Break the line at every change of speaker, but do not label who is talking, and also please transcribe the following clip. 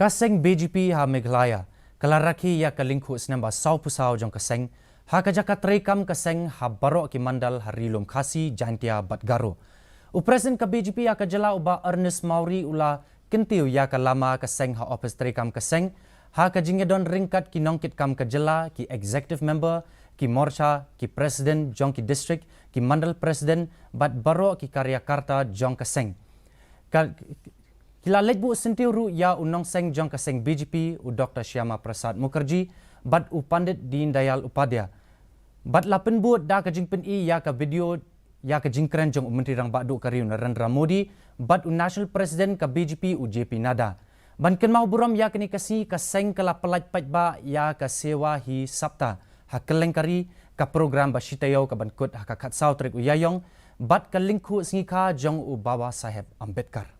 Kaseng BJP ha Meghalaya, kalaraki ya kalingku senamba sau pusau jong kaseng, ha kajaka terekam kaseng ha barok ki mandal harilum khasi jantia batgaro. Upresiden ka BJP ya kajala uba Ernest Mauri ula kentiu ya kalama kaseng ha office terekam kaseng, ha kajingedon ringkat ki nongkit kam kajala ki executive member, ki morcha, ki presiden jong ki district, ki mandal presiden bat barok ki karyakarta jong kaseng. Kila lejbu sentiru ya unong seng jong kaseng BJP u Dr. Shyama Prasad Mukherjee bat u Pandit Deen Dayal Upadhyaya. Bat lapen buat da kajing pen i ya ka video ya kajing keren jong Menteri Rang Badu Kariu Narendra Modi bat u National President ka BJP u JP Nada. Ban ken mau buram ya kini kasi kaseng kala pelaj pajba ya ka sewa hi sabta ha kelengkari ka program ba shitayo ka ban kut ha ka khatsau trek u yayong bat ka lingku singika jong u Baba Saheb Ambedkar.